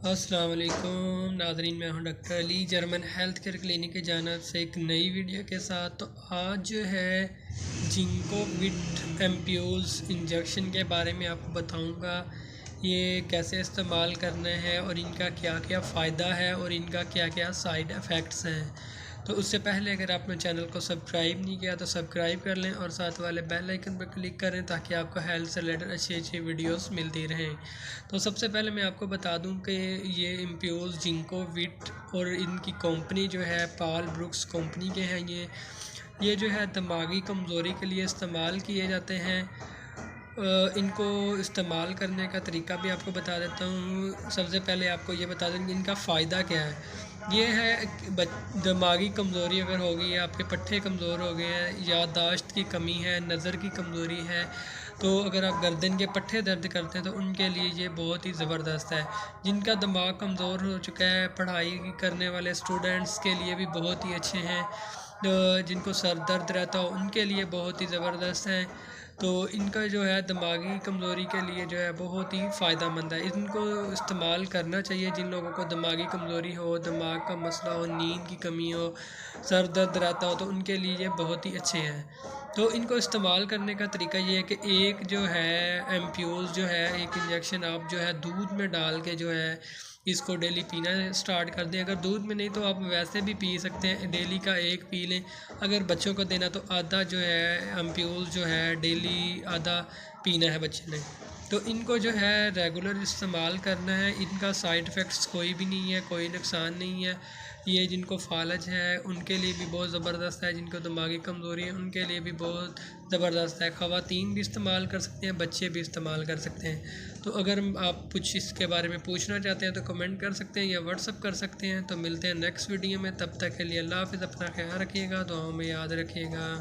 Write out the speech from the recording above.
अस्सलाम वालेकुम नाज़रीन, मैं हूं doctor Ali German health care clinic की जानिब से एक नई वीडियो के साथ। तो आज जो है जिंको विट एम्प्यूल्स इंजेक्शन के बारे में आपको बताऊंगा। ये कैसे इस्तेमाल करना है और इनका क्या क्या फ़ायदा है और इनका क्या क्या साइड इफ़ेक्ट्स हैं। तो उससे पहले अगर आपने चैनल को सब्सक्राइब नहीं किया तो सब्सक्राइब कर लें और साथ वाले बेल आइकन पर क्लिक करें ताकि आपको हेल्थ से रिलेटेड अच्छी अच्छी वीडियोस मिलती रहें। तो सबसे पहले मैं आपको बता दूं कि ये इम्प्यूल्स जिंको विट और इनकी कंपनी जो है पाल ब्रुक्स कंपनी के हैं। ये जो है दिमागी कमज़ोरी के लिए इस्तेमाल किए जाते हैं। इनको इस्तेमाल करने का तरीका भी आपको बता देता हूँ। सबसे पहले आपको ये बता दें कि इनका फ़ायदा क्या है। ये है दिमागी कमज़ोरी अगर होगी या आपके पट्टे कमज़ोर हो गए हैं, याददाश्त की कमी है, नज़र की कमज़ोरी है, तो अगर आप गर्दन के पट्टे दर्द करते हैं तो उनके लिए ये बहुत ही ज़बरदस्त है। जिनका दिमाग कमज़ोर हो चुका है, पढ़ाई करने वाले स्टूडेंट्स के लिए भी बहुत ही अच्छे हैं। जिनको सर दर्द रहता हो उनके लिए बहुत ही ज़बरदस्त हैं। तो इनका जो है दिमागी कमज़ोरी के लिए जो है बहुत ही फ़ायदा मंद है। इनको इस्तेमाल करना चाहिए जिन लोगों को दिमागी कमज़ोरी हो, दिमाग का मसला हो, नींद की कमी हो, सर दर्द रहता हो, तो उनके लिए ये बहुत ही अच्छे हैं। तो इनको इस्तेमाल करने का तरीका ये है कि एक जो है एम्प्यूल्स जो है एक इंजेक्शन आप जो है दूध में डाल के जो है इसको डेली पीना स्टार्ट कर दें। अगर दूध में नहीं तो आप वैसे भी पी सकते हैं, डेली का एक पी लें। अगर बच्चों को देना तो आधा जो है एम्प्यूल्स जो है डेली आधा पीना है बच्चे ने। तो इनको जो है रेगुलर इस्तेमाल करना है। इनका साइड इफ़ेक्ट्स कोई भी नहीं है, कोई नुकसान नहीं है। ये जिनको फालज है उनके लिए भी बहुत ज़बरदस्त है, जिनको दिमागी कमज़ोरी है उनके लिए भी बहुत ज़बरदस्त है। ख़वातीन भी इस्तेमाल कर सकते हैं, बच्चे भी इस्तेमाल कर सकते हैं। तो अगर आप कुछ इसके बारे में पूछना चाहते हैं तो कमेंट कर सकते हैं या व्हाट्सअप कर सकते हैं। तो मिलते हैं नेक्स्ट वीडियो में, तब तक के लिए अल्लाह हाफ़िज़। अपना ख्याल रखिएगा, दुआओं में याद रखिएगा।